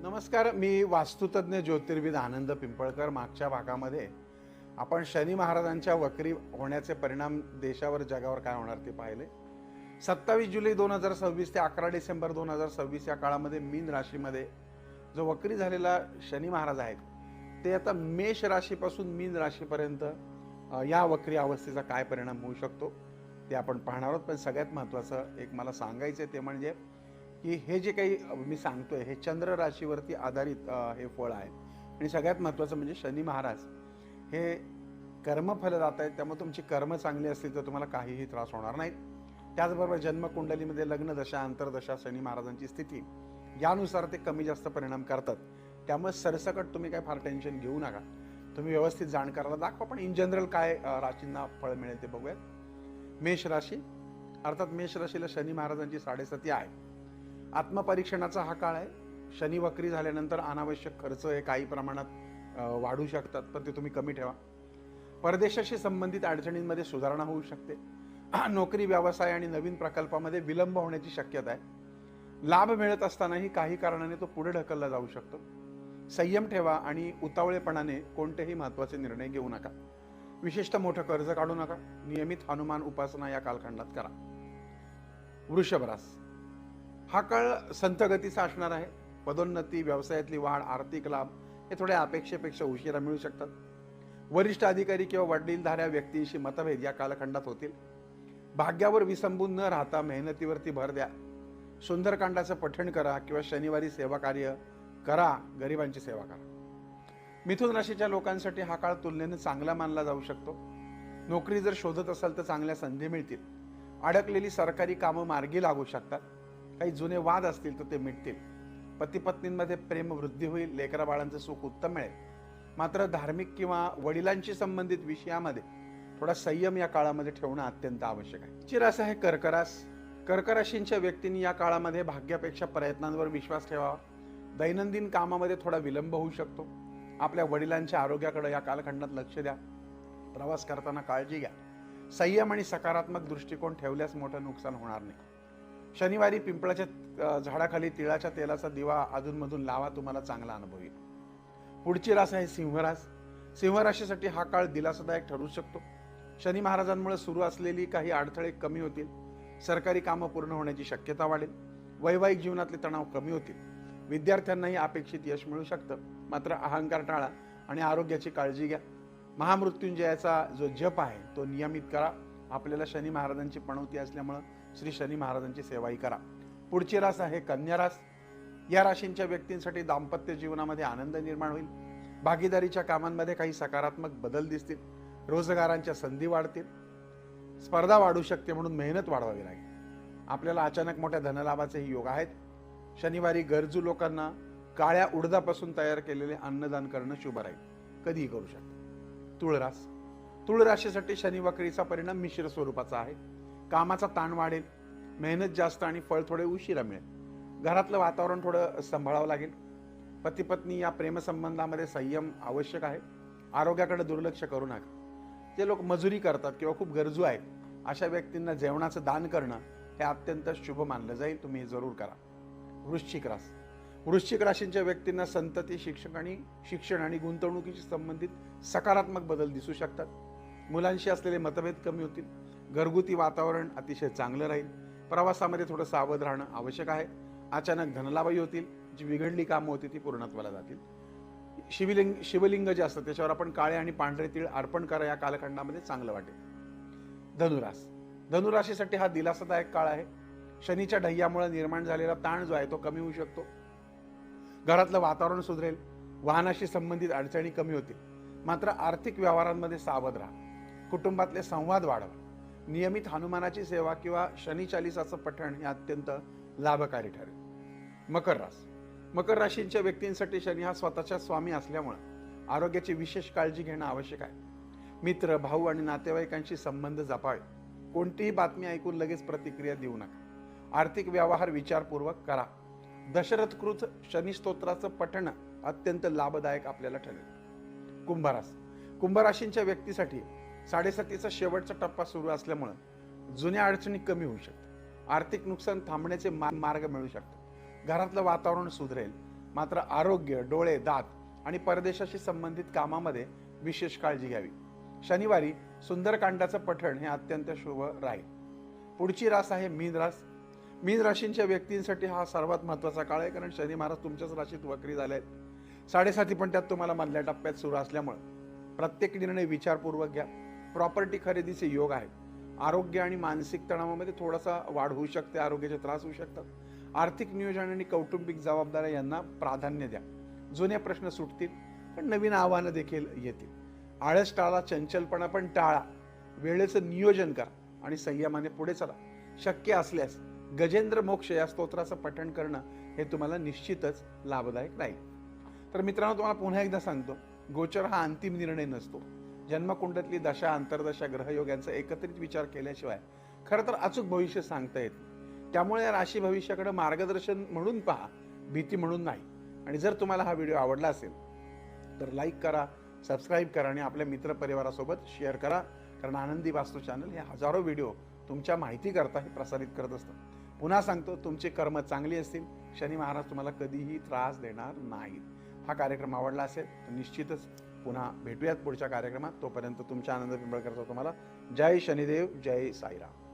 नमस्कार. मी वास्तुतज्ञ ज्योतिर्विद आनंद पिंपळकर. मागच्या भागामध्ये आपण शनी महाराजांच्या वक्री होण्याचे परिणाम देशावर जगावर काय होणार ते पाहिले. 27 जुलै 2026 ते 11 डिसेंबर 2026 या काळामध्ये मीन राशीमध्ये जो वक्री झालेला शनी महाराज आहेत ते आता मेष राशीपासून मीन राशीपर्यंत या वक्री अवस्थेचा काय परिणाम होऊ शकतो ते आपण पाहणार आहोत. पण सगळ्यात महत्त्वाचं एक मला सांगायचं आहे ते म्हणजे की हे जे काही मी सांगतोय हे चंद्र राशीवरती आधारित हे फळ आहे. आणि सगळ्यात महत्त्वाचं म्हणजे शनी महाराज हे कर्मफलदाता आहेत. त्यामुळे तुमची कर्म चांगली असतील तर तुम्हाला काहीही त्रास होणार नाही. त्याचबरोबर जन्मकुंडलीमध्ये लग्नदशा अंतर्दशा शनी महाराजांची स्थिती यानुसार ते कमी जास्त परिणाम करतात. त्यामुळे सरसकट तुम्ही काय फार टेन्शन घेऊ नका. तुम्ही व्यवस्थित जाणकाराला दाखवा. पण इन जनरल काय राशींना फळ मिळेल ते बघूयात. मेष राशी अर्थात मेष राशीला शनी महाराजांची 7.5 आहे. आत्मपरीक्षणाचा हा काळ आहे. शनी वक्री झाल्यानंतर अनावश्यक खर्च हे काही प्रमाणात वाढू शकतात, पण ते तुम्ही कमी ठेवा. परदेशाशी संबंधित अडचणींमध्ये सुधारणा होऊ शकते. नोकरी व्यवसाय आणि नवीन प्रकल्पामध्ये विलंब होण्याची शक्यता आहे. लाभ मिळत असतानाही काही कारणाने तो पुढे ढकलला जाऊ शकतो. संयम ठेवा आणि उतावळेपणाने कोणतेही महत्त्वाचे निर्णय घेऊ नका. विशेषतः मोठं कर्ज काढू नका. नियमित हनुमान उपासना या कालखंडात करा. वृषभ रास हा काळ संथ गतीचा असणार आहे. पदोन्नती, व्यवसायातली वाढ, आर्थिक लाभ हे थोड्या अपेक्षेपेक्षा उशिरा मिळू शकतात. वरिष्ठ अधिकारी किंवा वडीलधाऱ्या व्यक्तींशी मतभेद या कालखंडात होतील. भाग्यावर विसंबून न राहता मेहनतीवरती भर द्या. सुंदरकांडाचं पठण करा किंवा शनिवारी सेवा कार्य करा. गरिबांची सेवा करा. मिथुन राशीच्या लोकांसाठी हा काळ तुलनेने चांगला मानला जाऊ शकतो. नोकरी जर शोधत असाल तर चांगल्या संधी मिळतील. अडकलेली सरकारी कामं मार्गी लागू शकतात. काही जुने वाद असतील तर ते मिटतील. पती पत्नींमध्ये प्रेम वृद्धी होईल. लेकरा बाळांचं सुख उत्तम मिळेल. मात्र धार्मिक किंवा वडिलांशी संबंधित विषयामध्ये थोडा संयम या काळामध्ये ठेवणं अत्यंत आवश्यक आहे. ची रास आहे कर्क रास. कर्क राशींच्या व्यक्तींनी या काळामध्ये भाग्यापेक्षा प्रयत्नांवर विश्वास ठेवावा. दैनंदिन कामामध्ये थोडा विलंब होऊ शकतो. आपल्या वडिलांच्या आरोग्याकडे या कालखंडात लक्ष द्या. प्रवास करताना काळजी घ्या. संयम आणि सकारात्मक दृष्टिकोन ठेवल्यास मोठं नुकसान होणार नाही. शनिवारी पिंपळाच्या झाडाखाली तिळाच्या तेलाचा दिवा अधूनमधून लावा. तुम्हाला चांगला अनुभव येईल. पुढची रास आहे सिंहरास. सिंहराशीसाठी हा काळ दिलासादायक ठरू शकतो. शनी महाराजांमुळे सुरू असलेली काही अडथळे कमी होतील. सरकारी कामं पूर्ण होण्याची शक्यता वाढेल. वैवाहिक जीवनातले तणाव कमी होतील. विद्यार्थ्यांनाही अपेक्षित यश मिळू शकतं. मात्र अहंकार टाळा आणि आरोग्याची काळजी घ्या. महामृत्युंजयाचा जो जप आहे तो नियमित करा. आपल्याला शनी महाराजांची पणवती असल्यामुळं श्री शनी महाराजांची सेवाही करा. पुढची रास आहे कन्या रास. या राशींच्या व्यक्तींसाठी दाम्पत्य जीवनामध्ये आनंद निर्माण होईल. भागीदारीच्या कामांमध्ये काही सकारात्मक बदल दिसतील. रोजगारांच्या संधी वाढतील. स्पर्धा वाढू शकते म्हणून मेहनत वाढवावी लागेल. आपल्याला अचानक मोठ्या धनलाभाचेही योग आहेत. शनिवारी गरजू लोकांना काळ्या उडदापासून तयार केलेले अन्नदान करणं शुभ राहील. कधीही करू शकता. तुळ रास. तुळ राशीसाठी शनी वक्रीचा परिणाम मिश्र स्वरूपाचा आहे. कामाचा ताण वाढेल. मेहनत जास्त आणि फळ थोडे उशिरा मिळेल. घरातलं वातावरण थोडं सांभाळावं लागेल. पती पत्नी या प्रेमसंबंधामध्ये संयम आवश्यक आहे. आरोग्याकडे दुर्लक्ष करू नका. जे लोक मजुरी करतात किंवा खूप गरजू आहेत अशा व्यक्तींना जेवणाचं दान करणं हे अत्यंत शुभ मानलं जाईल. तुम्ही हे जरूर करा. वृश्चिक रास. वृश्चिक राशींच्या व्यक्तींना संतती, शिक्षण आणि गुंतवणुकीशी संबंधित सकारात्मक बदल दिसू शकतात. मुलांशी असलेले मतभेद कमी होतील. घरगुती वातावरण अतिशय चांगलं राहील. प्रवासामध्ये थोडं सावध राहणं आवश्यक आहे. अचानक धनलाभही होतील. जी बिघडली कामं होती ती पूर्णत्वाला जातील. शिवलिंग जे असतं त्याच्यावर आपण काळे आणि पांढरे तीळ अर्पण करा. या कालखंडामध्ये चांगलं वाटेल. धनुरास. धनुराशीसाठी हा दिलासादायक काळ आहे. शनीच्या ढय्यामुळे निर्माण झालेला ताण जो आहे तो कमी होऊ शकतो. घरातलं वातावरण सुधरेल. वाहनाशी संबंधित अडचणी कमी होतील. मात्र आर्थिक व्यवहारांमध्ये सावध राहा. कुटुंबातले संवाद वाढवा. नियमित हनुमानाची सेवा किंवा शनी चालिसाचं पठण हे अत्यंत लाभकारी ठरेल. मकर रास. मकर राशींच्या व्यक्तींसाठी शनी हा स्वतःच्या स्वामी असल्यामुळे आरोग्याची विशेष काळजी घेणं आवश्यक आहे. मित्र, भाऊ आणि नातेवाईकांशी संबंध जपावे. कोणतीही बातमी ऐकून लगेच प्रतिक्रिया देऊ नका. आर्थिक व्यवहार विचारपूर्वक करा. दशरथकृत शनी स्तोत्राचं पठण अत्यंत लाभदायक आपल्याला ठरेल. कुंभरास. कुंभराशींच्या व्यक्तीसाठी 7.5चा शेवटचा टप्पा सुरू असल्यामुळे जुन्या अडचणी कमी होऊ शकतात. आर्थिक नुकसान थांबण्याचे मार्ग मिळू शकतात. घरातलं वातावरण सुधरेल. मात्र आरोग्य, डोळे, दात आणि परदेशाशी संबंधित कामामध्ये विशेष काळजी घ्यावी. शनिवारी सुंदरकांडाचं पठण हे अत्यंत शुभ राहील. पुढची रास आहे मीन रास. मीन राशींच्या व्यक्तींसाठी हा सर्वात महत्त्वाचा काळ आहे, कारण शनी महाराज तुमच्याच राशीत वक्री झाले आहेत. 7.5 पण त्यात तुम्हाला मधल्या टप्प्यात सुरू असल्यामुळे प्रत्येक निर्णय विचारपूर्वक घ्या. प्रॉपर्टी खरेदीचे योग आहेत. आरोग्य आणि मानसिक तणावामध्ये थोडासा वाढ होऊ शकते, आरोग्याचे त्रास होऊ शकतात. आर्थिक नियोजन आणि कौटुंबिक जबाबदाऱ्या यांना प्राधान्य द्या. जुने प्रश्न सुटतील, पण नवीन आव्हानं देखील येतील. आळस टाळा, चंचलपणा पण टाळा. वेळेचं नियोजन करा आणि संयमाने पुढे चला. शक्य असल्यास गजेंद्र मोक्ष या स्तोत्राचं पठण करणं हे तुम्हाला निश्चितच लाभदायक राहील. तर मित्रांनो, तुम्हाला पुन्हा एकदा सांगतो, गोचर हा अंतिम निर्णय नसतो. जन्मकुंडतली दशा, अंतर्दशा, ग्रहयोग यांचा एकत्रित विचार केल्याशिवाय खरं तर अचूक भविष्य सांगता येत. त्यामुळे या राशी भविष्याकडे मार्गदर्शन म्हणून पहा, भीती म्हणून नाही. आणि जर तुम्हाला हा व्हिडिओ आवडला असेल तर लाईक करा, सबस्क्राईब करा आणि आपल्या मित्रपरिवारासोबत शेअर करा. कारण आनंदी वास्तू चॅनल हे हजारो व्हिडिओ तुमच्या माहितीकरता हे प्रसारित करत असतं. पुन्हा सांगतो, तुमचे कर्म चांगली असतील, शनी महाराज तुम्हाला कधीही त्रास देणार नाहीत. हा कार्यक्रम आवडला असेल तर निश्चितच पुन्हा भेटूयात पुढच्या कार्यक्रमात. तोपर्यंत तुमच्या आनंद पिंपळकरचा तुम्हाला जय शनिदेव, जय साईराम.